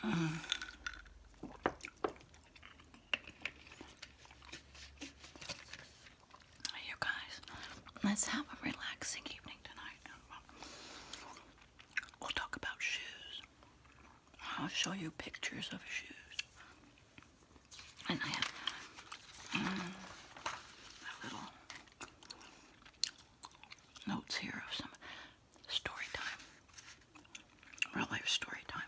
You guys, let's have a relaxing evening tonight. We'll talk about shoes. I'll show you pictures of shoes. And I have a little notes here of some story time. Real life story time.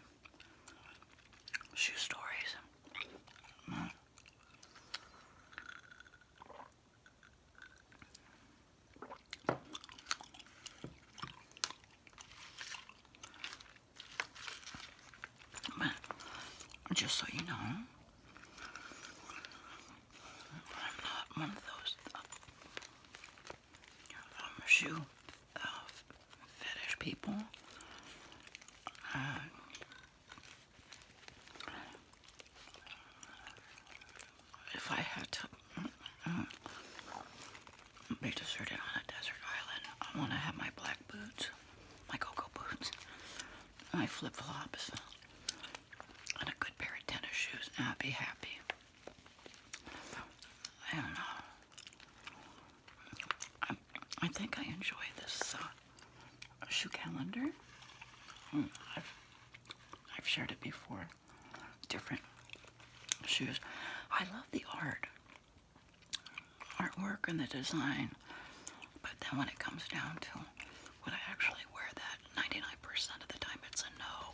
Shoe stories. But just so you know, I'm not one of those shoe fetish people. If I had to be deserted on a desert island, I want to have my black boots, my cocoa boots, my flip-flops, and a good pair of tennis shoes, and I'd be happy. I don't know. I think I enjoy this shoe calendar. I've shared it before. Different shoes. I love the artwork and the design, but then when it comes down to would I actually wear that, 99% of the time it's a no.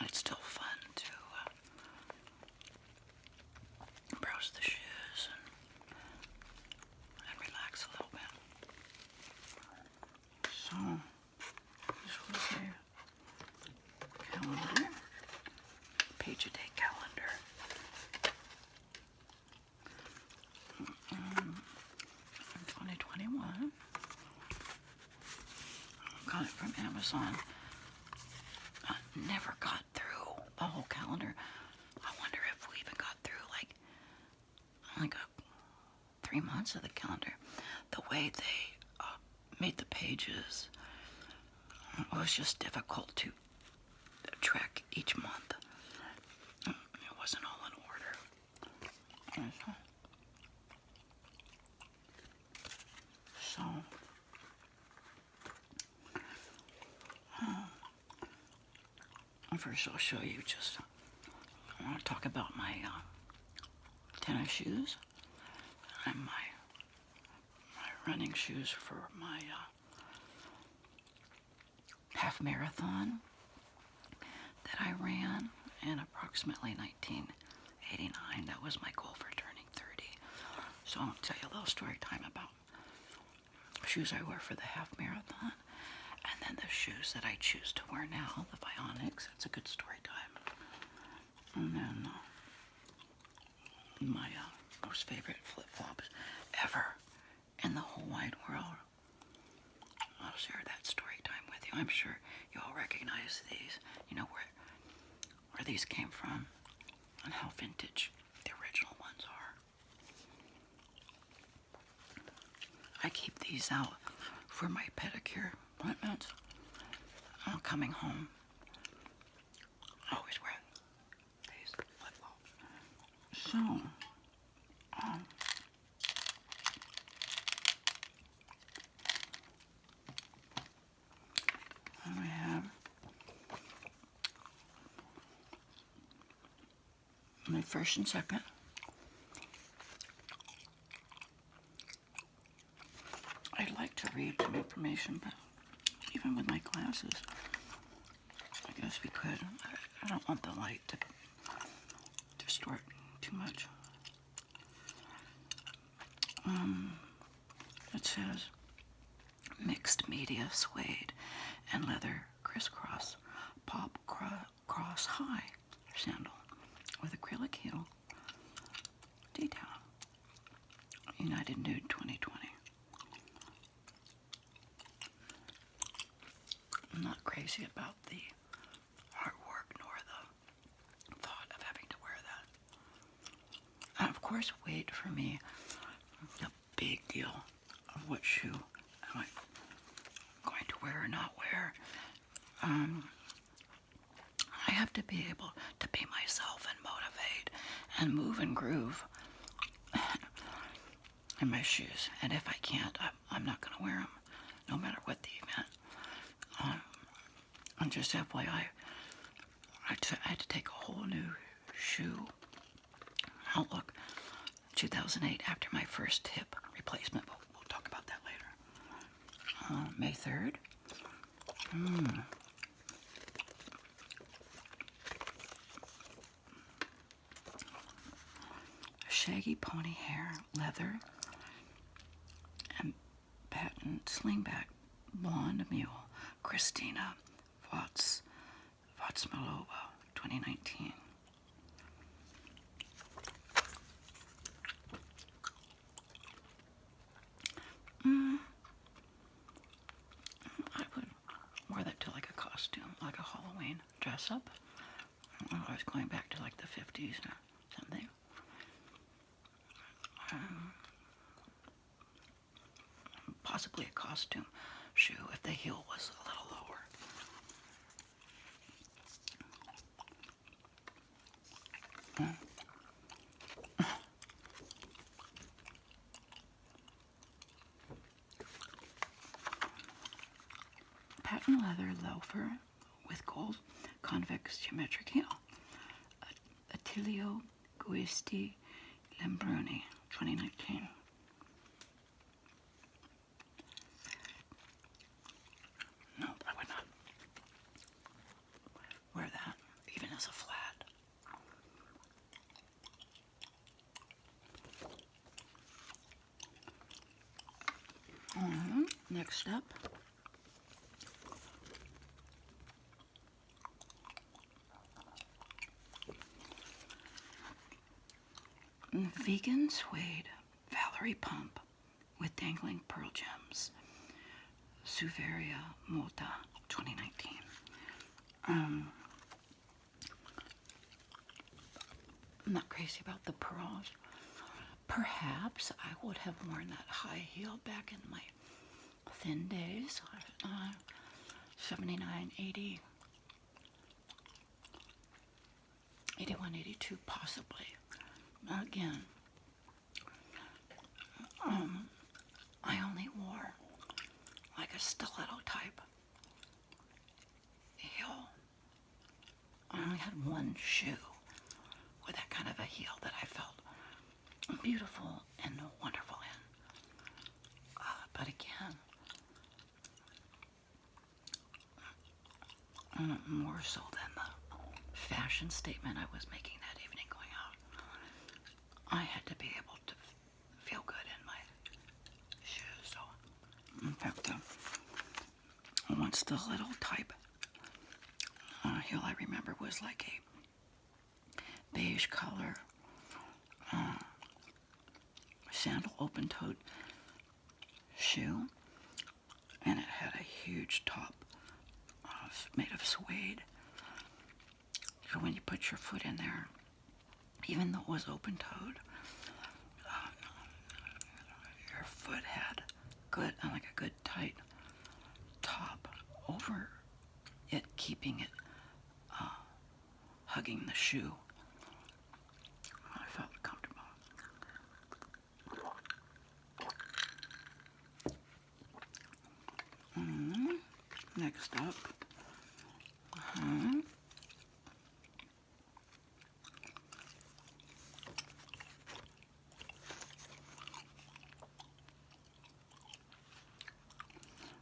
It's still fun to browse the shoes and relax a little bit. So, this was a calendar, page a day calendar. In 2021, got it from Amazon. Never got through the whole calendar. I wonder if we even got through like 3 months of the calendar. The way they made the pages was just difficult to track each month. It wasn't all in order. So first I'll show you I want to talk about my tennis shoes and my running shoes for my half marathon that I ran in approximately 1989. That was my goal for turning 30. So I'll tell you a little story time about shoes I wear for the half marathon, and then the shoes that I choose to wear now, the Bionics. It's a good story time. And then my most favorite flip-flops ever in the whole wide world. I'll share that story time with you. I'm sure you all recognize these. You know where these came from and how vintage the original ones are. I keep these out for my pedicure appointments. Coming home, I always wear these flip-flops. So, we have my first and second. I'd like to read some information, but even with my glasses, I guess we could. I don't want the light to distort too much. It says mixed media suede and leather crisscross pop cross high sandal with acrylic heel detail. United Nude 2020. I'm not crazy about the artwork nor the thought of having to wear that. And of course, weight for me is a big deal of what shoe am I going to wear or not wear. I have to be able to be myself and motivate and move and groove in my shoes. And if I can't, I'm not going to wear them, no matter what the event. And just FYI, I had to take a whole new shoe outlook 2008 after my first hip replacement, but we'll talk about that later. May 3rd. Shaggy pony hair, leather, and patent slingback, blonde mule, Christina Vatsmalova, 2019. I would wear that to like a costume, like a Halloween dress up. I was going back to like the 50s or something. Possibly a costume shoe if the heel was a little lower. Patent leather loafer with gold convex geometric heel. Attilio Guisti Lambruni, 2019. No, I would not wear that, even as a flat. Next up, vegan suede Valerie pump with dangling pearl gems. Suveria Multa, 2019. I'm not crazy about the pearls. Perhaps I would have worn that high heel back in my thin days, 79, 80, 81, 82, possibly. Again, I only wore like a stiletto type heel. I only had one shoe with that kind of a heel that I felt beautiful and wonderful in. But again, more so than the fashion statement I was making that evening going out, I had to be able to feel good in my shoes. So, in fact, once the little type heel I remember was like a beige color sandal open-toed shoe, and it had a huge top made of suede. So when you put your foot in there, even though it was open-toed, your foot had good, like a good tight top over it, keeping it hugging the shoe. I felt comfortable. Next up,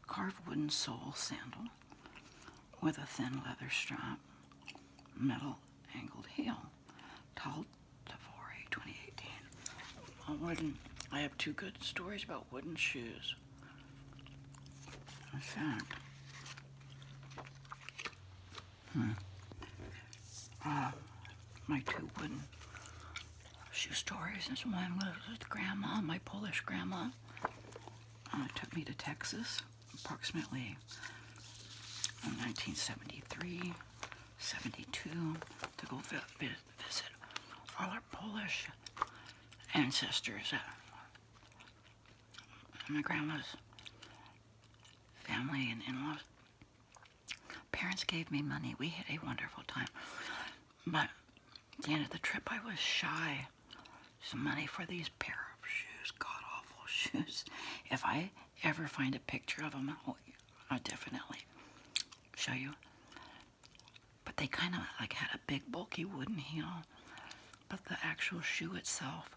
carved wooden sole sandal with a thin leather strap, metal angled heel. Tal Tavori, 2018. I have two good stories about wooden shoes. In fact, my two wooden shoe stories. This one was with Grandma, my Polish grandma. Took me to Texas, approximately in 1973, 72, to go visit all our Polish ancestors. My grandma's family and in-laws parents gave me money. We had a wonderful time. But at the end of the trip, I was shy some money for these pair of shoes, god-awful shoes. If I ever find a picture of them, I'll definitely show you. But they kind of like had a big bulky wooden heel, but the actual shoe itself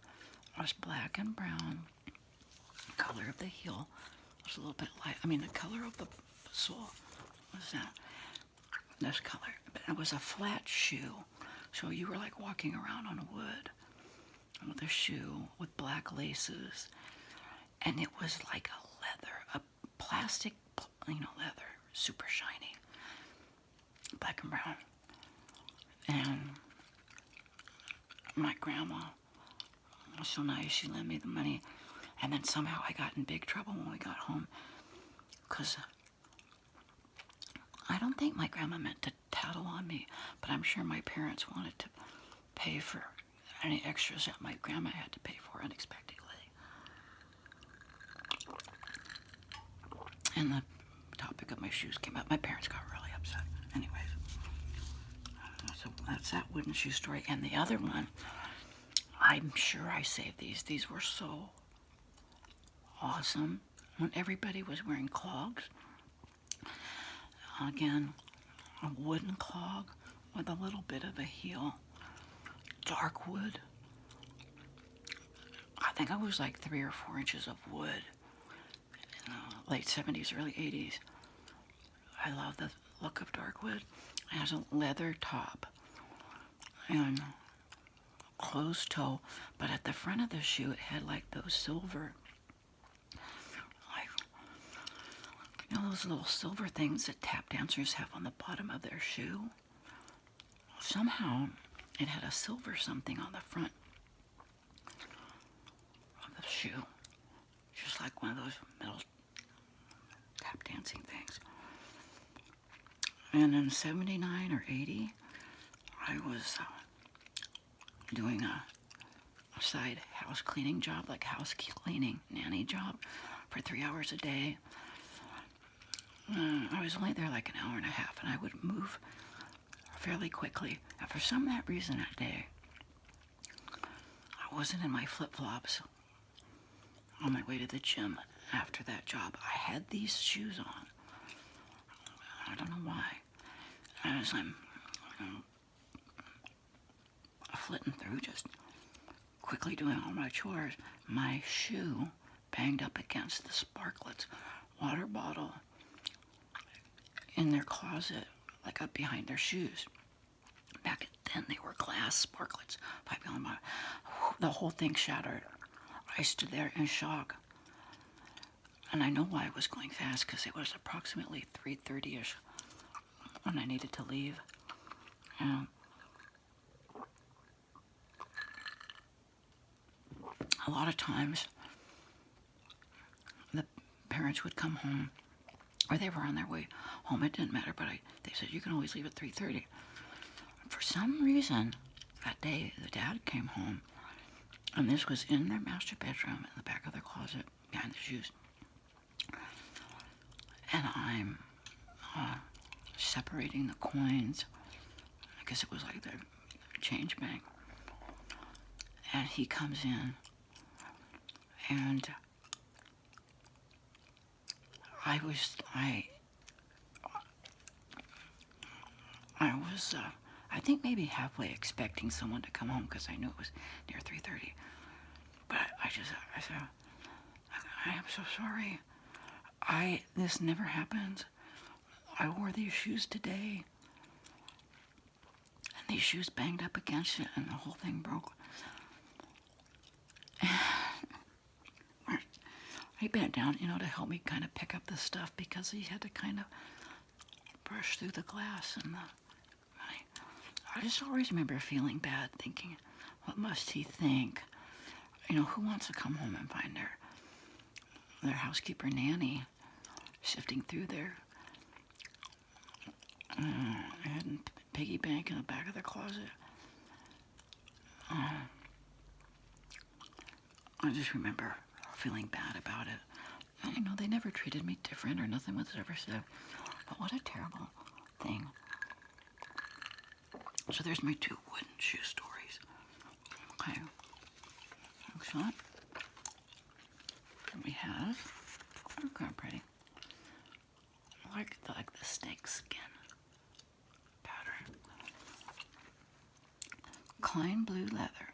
was black and brown. The color of the heel was a little bit light. I mean, the color of the sole was this color, but it was a flat shoe, so you were like walking around on wood with a shoe with black laces, and it was like a leather, a plastic, leather, super shiny, black and brown. And my grandma was so nice, she lent me the money, and then somehow I got in big trouble when we got home, because I don't think my grandma meant to tattle on me, but I'm sure my parents wanted to pay for any extras that my grandma had to pay for unexpectedly. And the topic of my shoes came up. My parents got really upset. Anyways, so that's that wooden shoe story. And the other one, I'm sure I saved these. These were so awesome when everybody was wearing clogs. Again, a wooden clog with a little bit of a heel. Dark wood. I think it was like 3 or 4 inches of wood in the late 70s, early 80s. I love the look of dark wood. It has a leather top and closed toe, but at the front of the shoe it had like those silver, those little silver things that tap dancers have on the bottom of their shoe. Somehow it had a silver something on the front of the shoe, just like one of those metal tap dancing things. And in 79 or 80, I was doing a side house cleaning job, like house cleaning nanny job, for 3 hours a day. I was only there like an hour and a half, and I would move fairly quickly. And for some reason that day, I wasn't in my flip-flops on my way to the gym after that job. I had these shoes on. I don't know why. As I'm flitting through, just quickly doing all my chores, my shoe banged up against the Sparklets water bottle in their closet, like up behind their shoes. Back then, they were glass Sparklets, 5 gallon bottle. The whole thing shattered. I stood there in shock. And I know why I was going fast, because it was approximately 3:30ish when I needed to leave. And a lot of times, the parents would come home, or they were on their way home. It didn't matter, but they said, you can always leave at 3:30. For some reason, that day, the dad came home, and this was in their master bedroom, in the back of their closet, behind the shoes. And I'm separating the coins. I guess it was like the change bank. And he comes in, and I was, I think maybe halfway expecting someone to come home, because I knew it was near 3:30. But I said, I am so sorry. This never happens. I wore these shoes today, and these shoes banged up against it, and the whole thing broke. He bent down, to help me kind of pick up the stuff, because he had to kind of brush through the glass. And I just always remember feeling bad, thinking, what must he think? Who wants to come home and find their housekeeper nanny sifting through their piggy bank in the back of their closet? I just remember feeling bad about it. They never treated me different, or nothing was ever said. But what a terrible thing. So there's my 2 wooden shoe stories. Okay. Excellent. And we have, oh, kind of pretty. I like the snake skin pattern. Klein blue leather,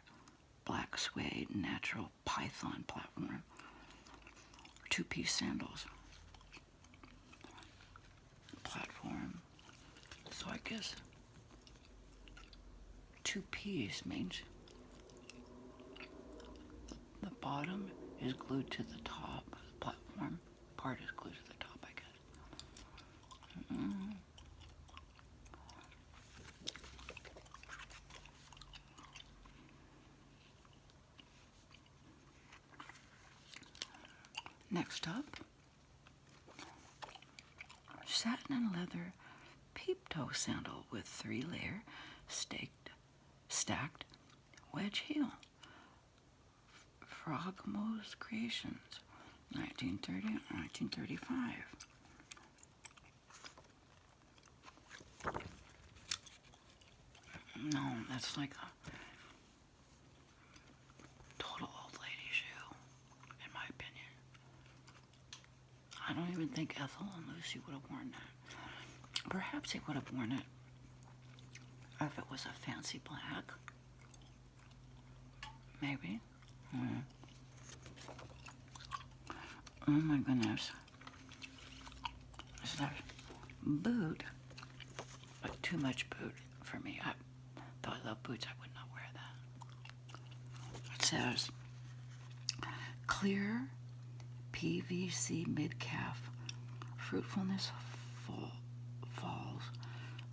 black suede, natural python platform. 2-piece sandals. Platform. So I guess 2-piece means the bottom is glued to the top. The platform part is glued to the top, I guess. Next up, satin and leather peep-toe sandal with 3-layer stacked wedge heel. Frogmo's Creations, 1930 1935. No, that's like a total old lady shoe, in my opinion. I don't even think Ethel and Lucy would have worn that. Perhaps they would have worn it if it was a fancy black. Maybe. Oh my goodness. Is that boot? But too much boot for me. Though I love boots, I would not wear that. It says clear PVC mid-calf fruitfulness falls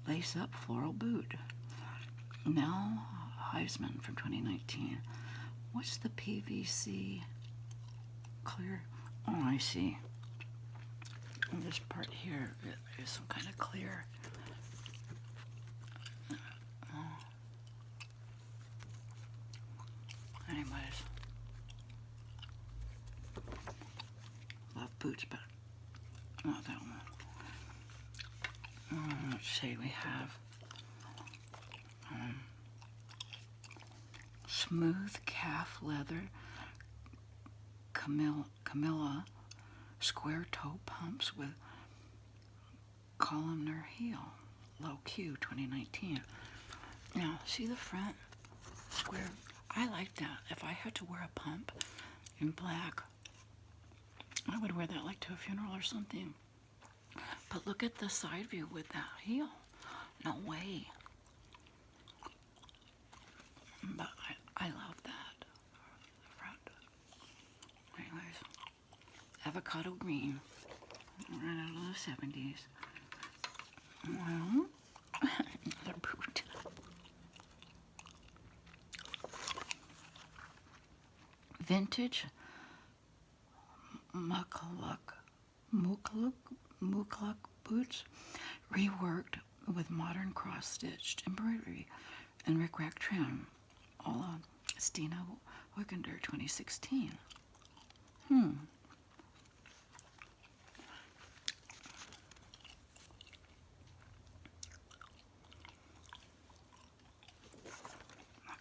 lace up floral boot. Now Heisman from 2019. What's the PVC clear? Oh, I see. And this part here is some kind of clear. Anyways, love boots, but not that one. Let's see, we have smooth calf leather Camilla square toe pumps with columnar heel. Low Q 2019. Now, see the front square? I like that. If I had to wear a pump in black, I would wear that like to a funeral or something. But look at the side view with that heel. No way. But I love that. The front. Anyways, avocado green. Right out of the 70s. Well, another boot. Vintage mukluk boots, reworked with modern cross-stitched embroidery and rickrack trim. Ola Stina Wickander, 2016. Not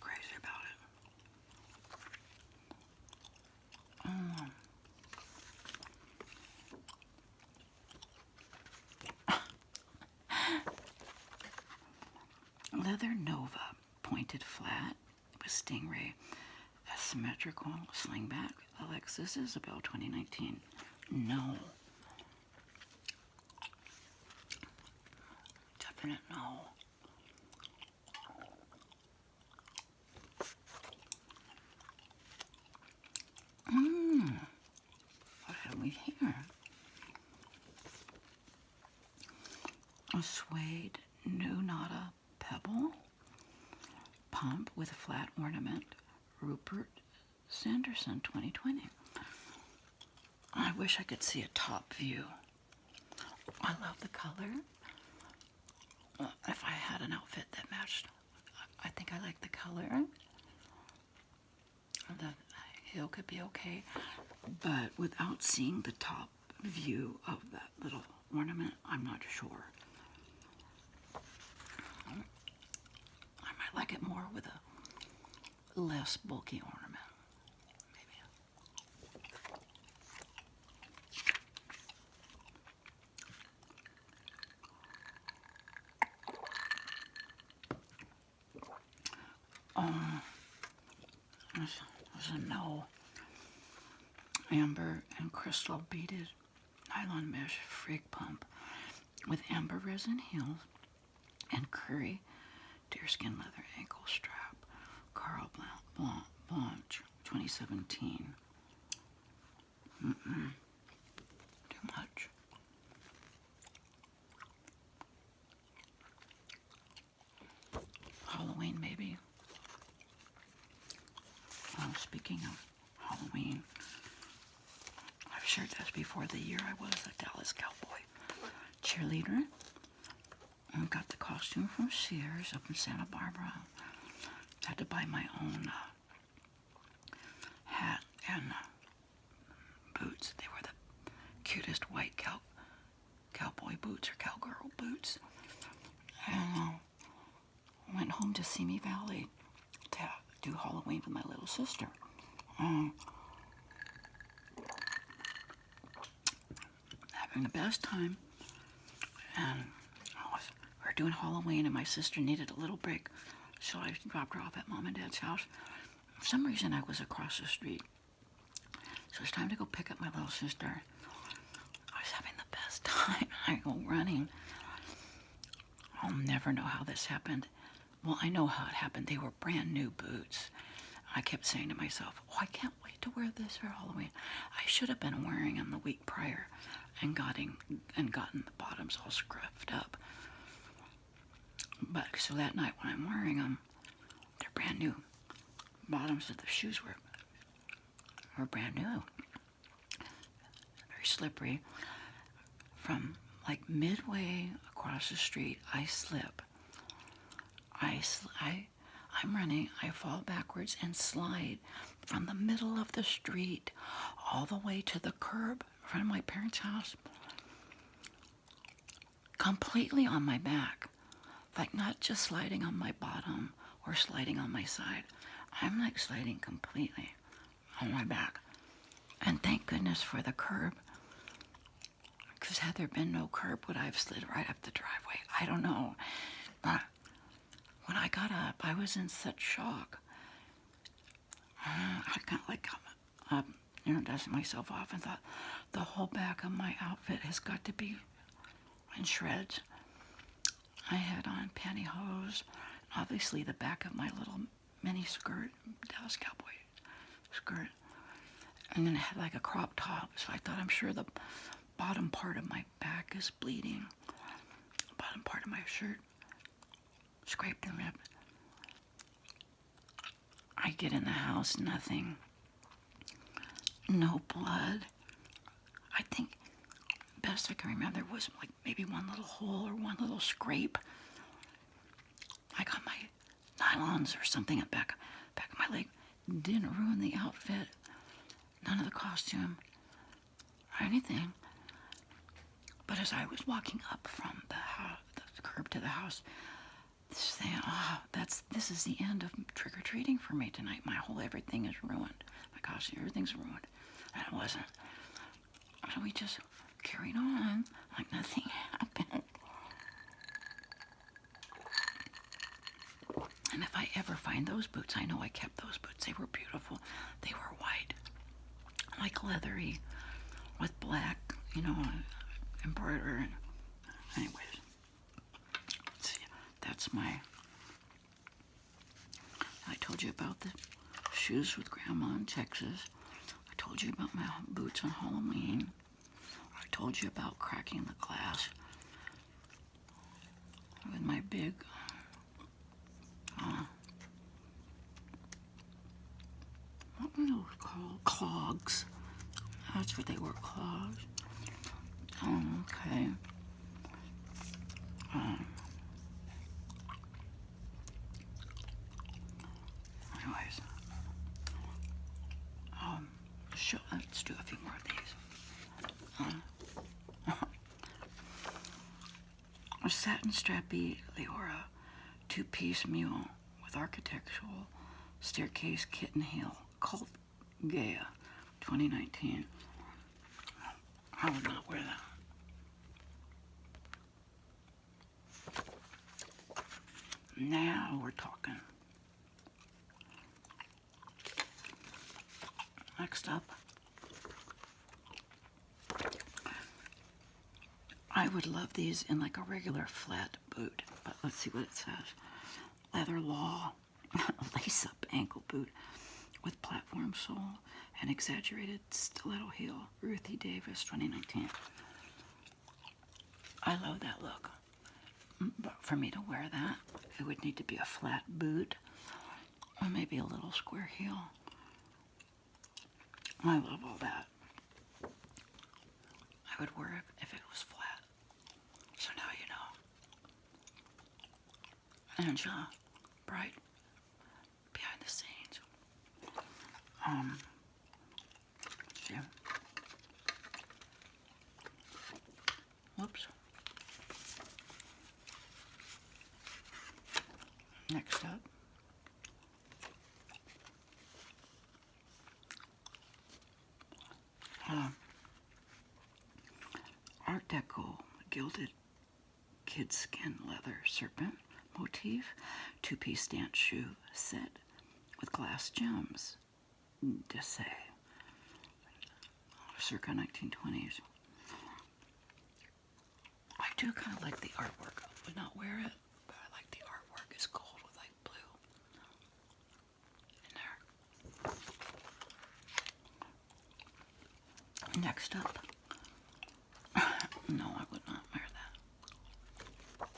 crazy about it. Leather Nova, pointed flat with stingray, asymmetrical slingback. Alexis Isabel, 2019. No. Definite no. What have we here? A suede New Nada pebble pump with a flat ornament. Rupert Sanderson, 2020. I wish I could see a top view. I love the color. If I had an outfit that matched, I think I like the color. The heel could be okay, but without seeing the top view of that little ornament, I'm not sure. like it more with a less bulky ornament, maybe. There's a no. Amber and crystal beaded nylon mesh frig pump with amber resin heels and curry deerskin leather ankle strap. Carl Blanche, 2017. Too much. Halloween, maybe. Speaking of Halloween, I've shared this before. The year I was a Dallas Cowboy cheerleader and got the costume from Sears up in Santa Barbara. Had to buy my own hat and boots. They were the cutest white cowboy boots or cowgirl boots. And went home to Simi Valley to do Halloween with my little sister. Having the best time. And we were doing Halloween, and my sister needed a little break, so I dropped her off at Mom and Dad's house. For some reason, I was across the street. So it's time to go pick up my little sister. I was having the best time. I go running. I'll never know how this happened. Well, I know how it happened. They were brand new boots. I kept saying to myself, oh, I can't wait to wear this for Halloween. I should have been wearing them the week prior and gotten the bottoms all scruffed up. But so that night when I'm wearing them, they're brand new. Bottoms of the shoes were brand new. Very slippery. From like midway across the street, I slip. I'm running, I fall backwards and slide from the middle of the street all the way to the curb in front of my parents' house, completely on my back. Like not just sliding on my bottom or sliding on my side. I'm like sliding completely on my back. And thank goodness for the curb. Because had there been no curb, would I have slid right up the driveway? I don't know. But when I got up, I was in such shock. I kind of like got up, dusting myself off and thought, the whole back of my outfit has got to be in shreds. I had on pantyhose, obviously the back of my little mini skirt, Dallas Cowboy skirt, and then it had like a crop top, so I thought, I'm sure the bottom part of my back is bleeding. The bottom part of my shirt scraped and ripped. I get in the house, nothing. No blood. I think best I can remember was like maybe one little hole or one little scrape. I got my nylons or something at the back of my leg. Didn't ruin the outfit. None of the costume or anything. But as I was walking up from the house, the curb to the house, saying, this is the end of trick-or-treating for me tonight. My whole everything is ruined. My costume, everything's ruined. And it wasn't. So we just carried on like nothing happened. And if I ever find those boots, I know I kept those boots. They were beautiful. They were white, like leathery, with black, embroidery. Anyways, let's see. That's I told you about the shoes with Grandma in Texas. I told you about my boots on Halloween. I told you about cracking the glass with my big what were those called? Clogs. That's what they were, clogs. Okay. Anyways, let's do a few more of these. A satin strappy Leora two-piece mule with with architectural staircase kitten heel, Cult Gaia, 2019. I would not wear that. Now we're talking. Next up, I would love these in like a regular flat boot, but let's see what it says. Leather Law lace-up ankle boot with platform sole and exaggerated stiletto heel, Ruthie Davis, 2019. I love that look, but for me to wear that, it would need to be a flat boot or maybe a little square heel. I love all that. I would wear it if it was flat. So now you know. Angela Bright, behind the scenes. Yeah. Whoops. Next up. Art Deco gilded kid skin leather serpent motif, two-piece dance shoe set with glass gems. Dessay, circa 1920s. I do kind of like the artwork. I would not wear it, but I like the artwork. It's gold with like blue in there. Next up. No, I would not wear that.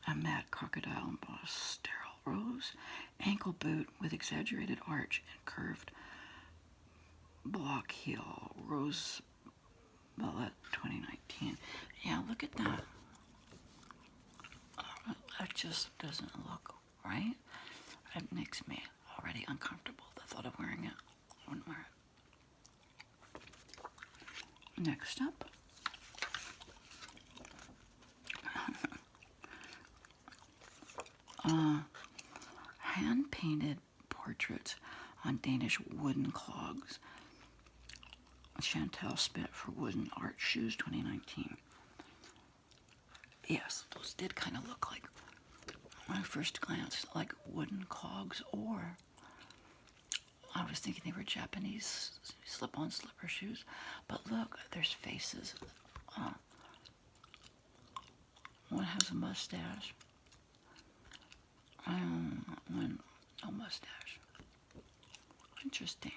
A matte crocodile embossed sterile rose ankle boot with exaggerated arch and curved block heel, rose bullet, 2019. Yeah, look at that. That just doesn't look right. It makes me already uncomfortable, the thought of wearing it. I wouldn't wear it. Next up. Hand-painted portraits on Danish wooden clogs. Chantal Spit for wooden art shoes, 2019. Yes, those did kind of look like, when I first glanced, like wooden clogs, or I was thinking they were Japanese slip-on slipper shoes. But look, there's faces. One has a mustache. One, no mustache. Interesting.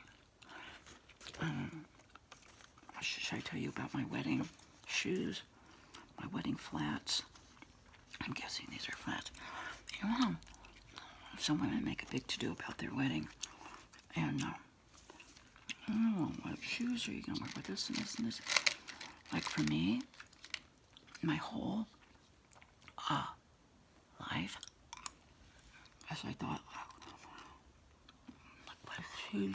Should I tell you about my wedding shoes? My wedding flats. I'm guessing these are flats. You know, some women make a big to-do about their wedding. And, what shoes are you going to wear with this and this and this? Like for me, my whole life, as I thought, what shoes?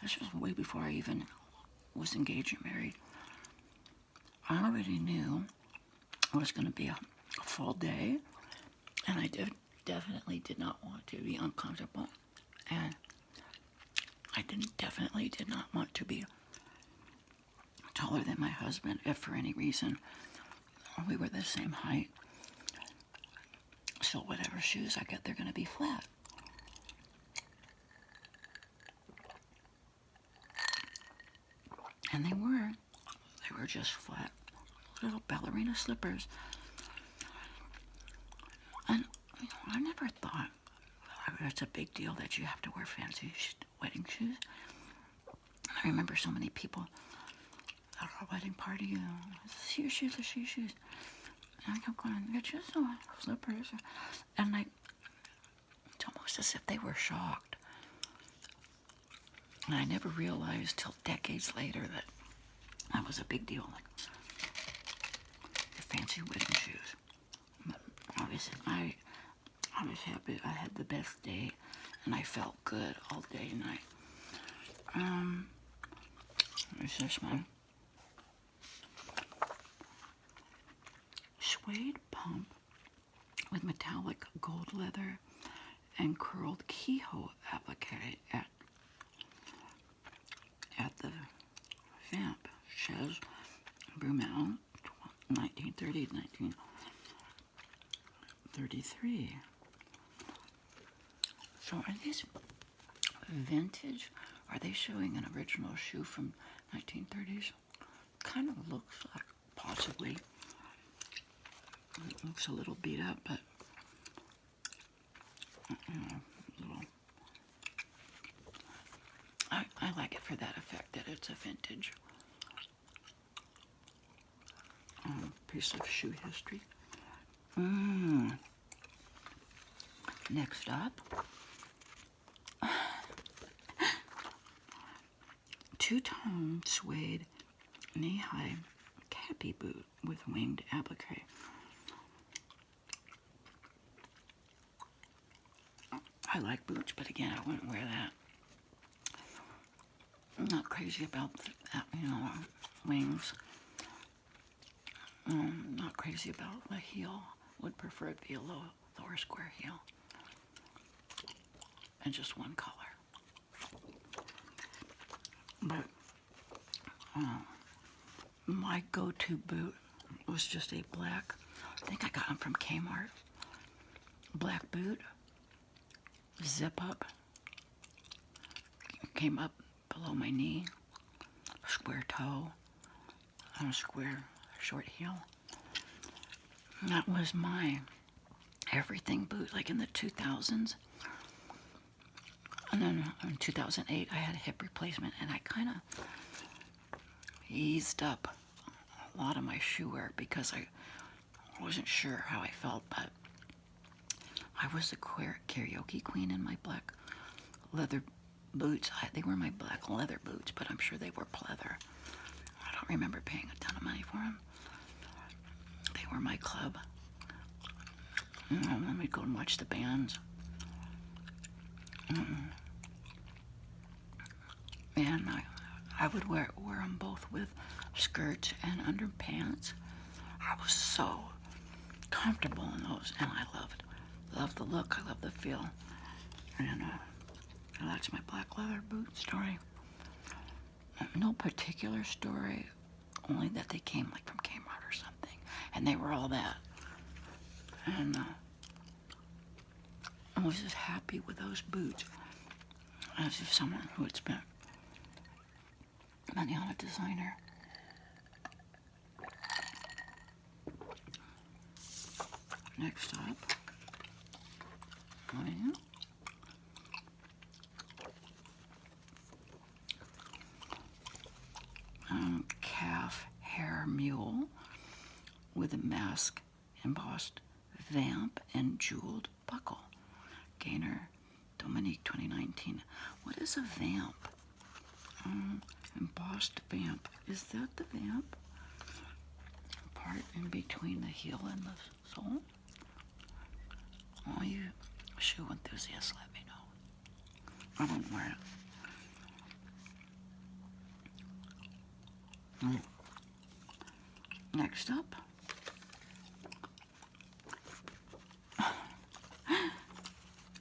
This was way before I even was engaged or married. I already knew it was going to be a full day, and I definitely did not want to be uncomfortable, and I definitely did not want to be taller than my husband if for any reason we were the same height. So whatever shoes I get, they're going to be flat. And they were just flat, little ballerina slippers. And I never thought it's a big deal that you have to wear fancy wedding shoes. I remember so many people at our wedding party, see your shoes, let's see your shoes. And I kept going, get your slippers. And it's almost as if they were shocked. And I never realized till decades later that was a big deal, like the fancy wedding shoes. But I was happy. I had the best day, and I felt good all day and night. There's this one. Suede pump with metallic gold leather and curled keyhole applique at the vamp. Chez Brumel, 1930 to 1933. So are these vintage? Are they showing an original shoe from 1930s? Kind of looks like, possibly. It looks a little beat up, but little. I like it for that effect, that it's a vintage piece of shoe history. Next up, two-tone suede knee-high cappy boot with winged applique. I like boots, but again, I wouldn't wear that. I'm not crazy about that, wings. Not crazy about the heel. Would prefer it be a lower square heel. And just one color. But my go-to boot was just a black, I think I got them from Kmart. Black boot, zip up, came up below my knee, square toe, and a square short heel. And that was my everything boot, like in the 2000s. And then in 2008, I had a hip replacement, and I kind of eased up a lot of my shoe wear because I wasn't sure how I felt, but I was the karaoke queen in my black leather boots. They were my black leather boots, but I'm sure they were pleather. I don't remember paying a ton of money for them. They were my club. And then we'd go and watch the bands. And I would wear them both with skirts and underpants. I was so comfortable in those, and I loved the look. I loved the feel. And that's my black leather boot story. No particular story, only that they came like from Kmart or something, and they were all that. And I was just happy with those boots, as if someone who had spent money on a designer. Next up, calf hair mule with a mask, embossed vamp, and jeweled buckle. Gainer, Dominique, 2019. What is a vamp? Embossed vamp. Is that the vamp part in between the heel and the sole? All you shoe enthusiasts, let me know. I don't wear it. Next up,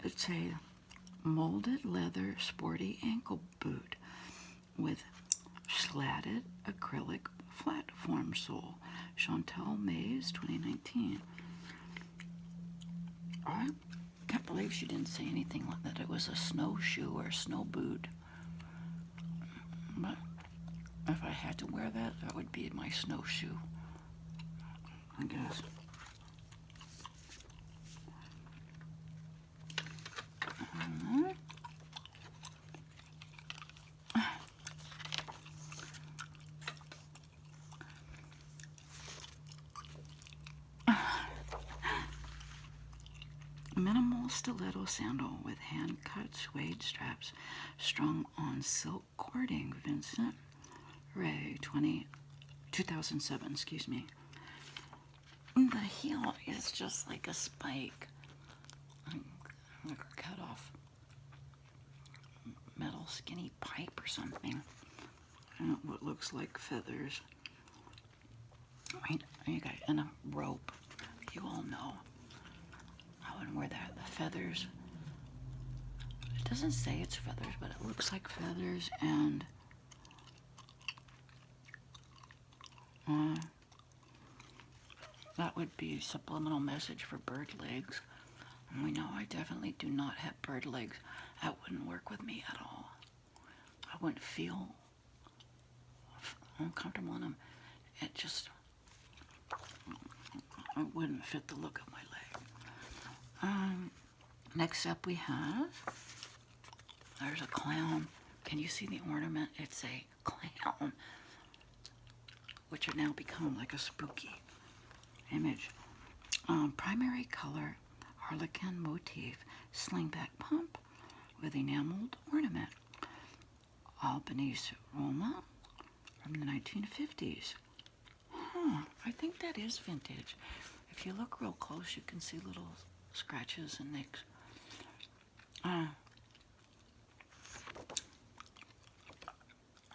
it's a molded leather sporty ankle boot with slatted acrylic platform sole. Chantal Mays, 2019. I can't believe she didn't say anything like that. It was a snowshoe or snow boot. But if I had to wear that, that would be my snowshoe, I guess. Minimal stiletto sandal with hand-cut suede straps strung on silk cording. Vincent Ray, 2007, excuse me. The heel is just like a spike, like a cut off metal skinny pipe or something. And what looks like feathers. Right, you got, and a rope. You all know. wouldn't wear that. The feathers. It doesn't say it's feathers, but it looks like feathers, and that would be a subliminal message for bird legs. And we know I definitely do not have bird legs. That wouldn't work with me at all. I wouldn't feel uncomfortable in them. It just, it wouldn't fit the look of my leg. Next up we have, there's a clown. Can you see the ornament? It's a clown, which are now become like a spooky image. Primary color, harlequin motif, slingback pump with enameled ornament. Albanese Roma from the 1950s. I think that is vintage. If you look real close, you can see little scratches and nicks.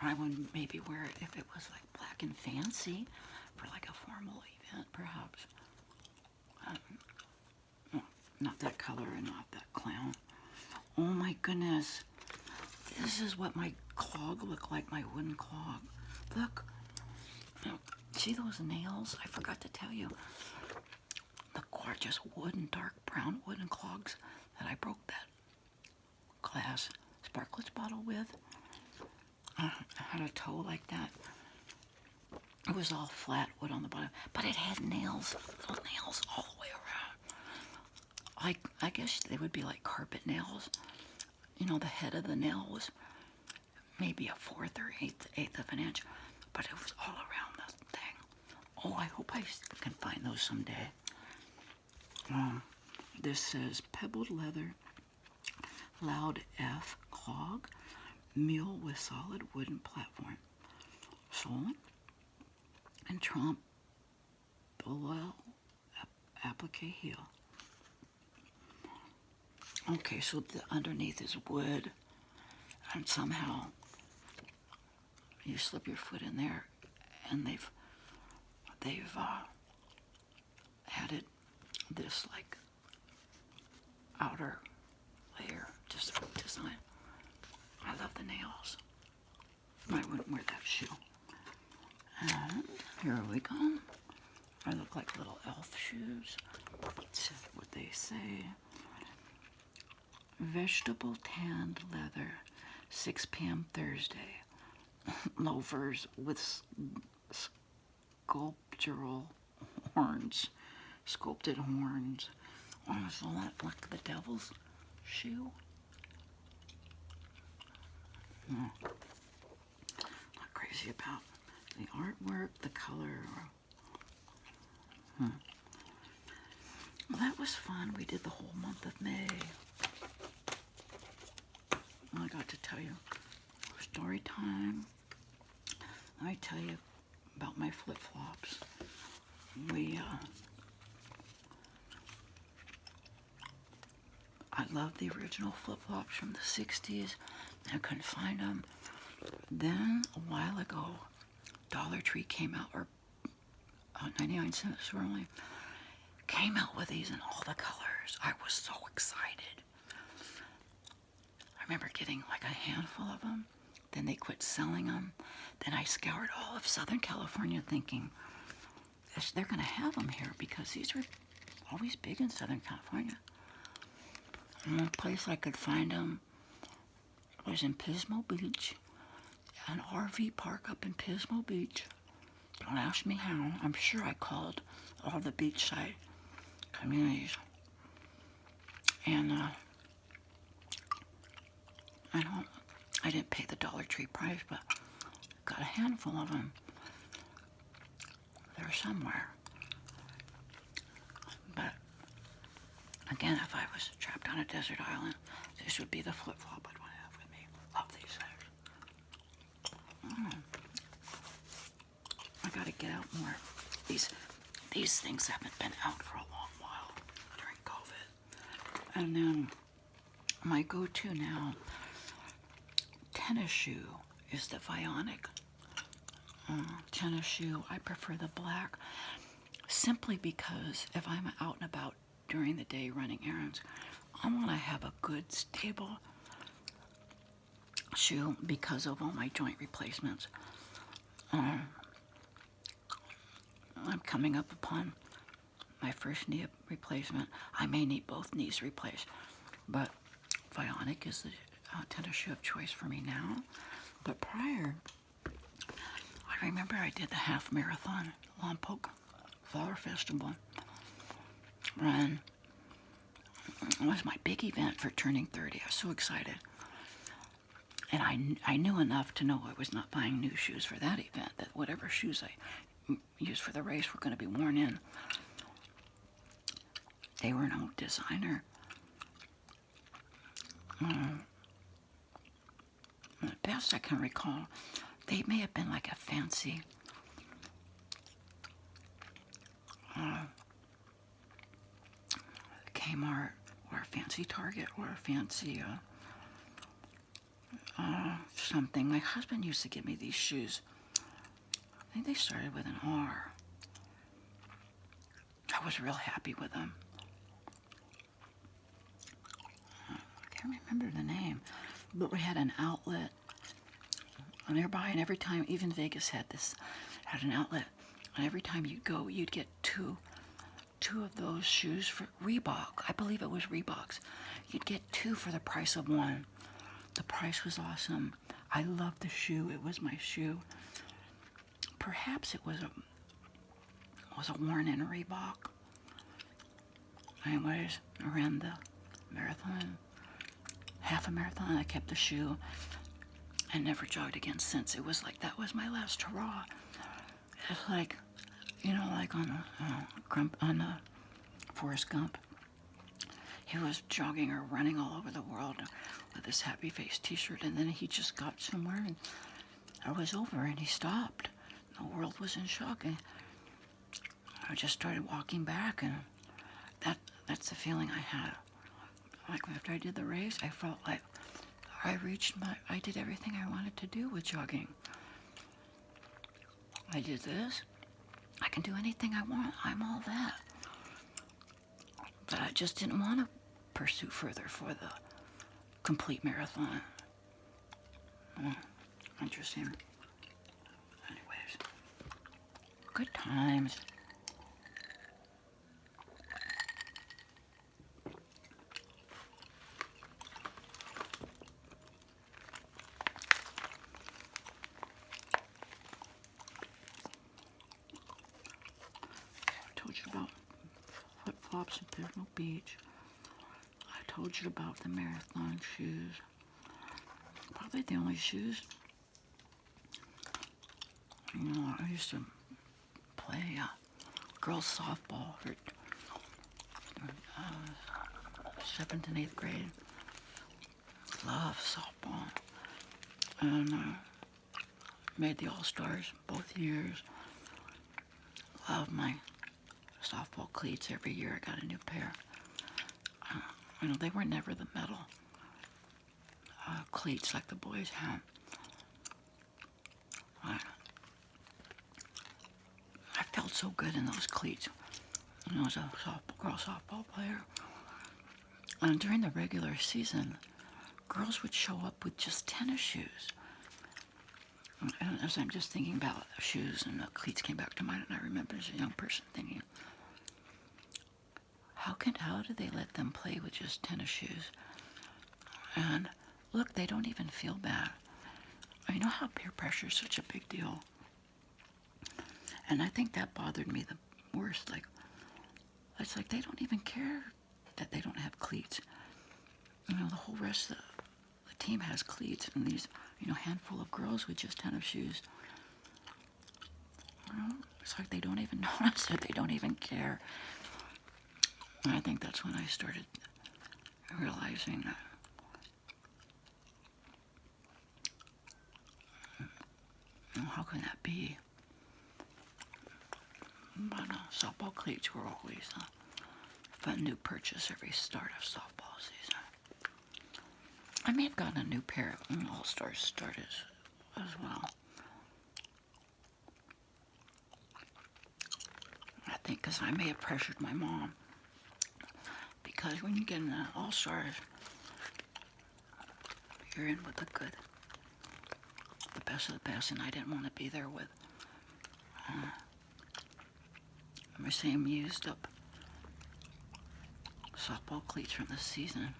I would maybe wear it if it was like black and fancy for like a formal event, perhaps. Not that color and not that clown. Oh my goodness. This is what my clog looked like, my wooden clog. Look. See those nails? I forgot to tell you. The gorgeous wooden, dark brown wooden clogs that I broke that glass sparklets bottle with. I had a toe like that. It was all flat wood on the bottom, but it had nails, little nails all the way around. I guess they would be like carpet nails. You know, the head of the nail was maybe a fourth or eighth of an inch, but it was all around the thing. Oh, I hope I can find those someday. This says pebbled leather, loud F clog, mule with solid wooden platform, sole, and trompe below applique heel. Okay, so the underneath is wood, and somehow you slip your foot in there, and they've added this like outer layer, just design. I love the nails. I wouldn't wear that shoe. And here we go. I look like little elf shoes. That's what they say. Vegetable tanned leather, 6 p.m. Thursday. Loafers with sculptural horns, sculpted horns. Oh, so that like the devil's shoe. Not crazy about the artwork, the color. Well, that was fun. We did the whole month of May. I got to tell you story time. Let me tell you about my flip-flops. I love the original flip-flops from the 60s. I couldn't find them. Then, a while ago, Dollar Tree came out, or 99 cents only, came out with these in all the colors. I was so excited. I remember getting like a handful of them. Then they quit selling them. Then I scoured all of Southern California thinking, they're going to have them here because these were always big in Southern California. And one place I could find them was in Pismo Beach, an RV park up in Pismo Beach. Don't ask me how. I'm sure I called all the beachside communities. And I didn't pay the Dollar Tree price, but got a handful of them. They're somewhere. But again, if I was trapped on a desert island, this would be the flip-flop I'd want to have with me. Love these things. I gotta get out more. These things haven't been out for a long while during COVID. And then my go-to now, tennis shoe, is the Vionic tennis shoe. I prefer the black simply because if I'm out and about during the day running errands, I want to have a good, stable shoe because of all my joint replacements. I'm coming up upon my first knee replacement. I may need both knees replaced, but Vionic is the tennis shoe of choice for me now. But prior, I remember I did the half marathon Lompoc Flower Festival run. It was my big event for turning 30. I was so excited. And I knew enough to know I was not buying new shoes for that event, that whatever shoes I used for the race were going to be worn in. They were no designer. The best I can recall, they may have been like a fancy Kmart or a fancy Target or a fancy something. My husband used to give me these shoes. I think they started with an R. I was real happy with them. I can't remember the name, but we had an outlet nearby, and every time, even Vegas had an outlet, and every time you'd go, you'd get two of those shoes for Reebok. I believe it was Reeboks. You'd get two for the price of one. The price was awesome. I loved the shoe. It was my shoe. Perhaps it was a worn-in Reebok. Anyways, I ran the marathon, half a marathon. I kept the shoe and never jogged again since. It was like that was my last hurrah. It's like, like on Forrest Gump. He was jogging or running all over the world with this happy face t-shirt, and then he just got somewhere and it was over and he stopped. The world was in shock, and I just started walking back, and that's the feeling I had. Like after I did the race, I felt like I did everything I wanted to do with jogging. I did this. I can do anything I want. I'm all that. But I just didn't want to pursue further for the complete marathon. Interesting. Anyways, good times. I told you about flip-flops if there's no beach. I told you about the marathon shoes. Probably the only shoes. I used to play girls softball for 7th and 8th grade. Love softball. And made the All-Stars both years. Love my softball cleats. Every year I got a new pair. They were never the metal cleats like the boys had. I felt so good in those cleats. As a girl softball player. And during the regular season, girls would show up with just tennis shoes. And as I'm just thinking about the shoes and the cleats came back to mind, and I remember as a young person thinking, how do they let them play with just tennis shoes? And look, they don't even feel bad. You know how peer pressure is such a big deal? And I think that bothered me the worst. It's like they don't even care that they don't have cleats. The whole rest of the team has cleats, and these, handful of girls with just tennis shoes. It's like they don't even notice it. They don't even care. And I think that's when I started realizing that how can that be? But softball cleats were always a fun new purchase every start of softball season. I may have gotten a new pair when All-Stars started as well. I think because I may have pressured my mom because when you get in the All-Stars, you're in with the best of the best, and I didn't want to be there with my same used up softball cleats from the season.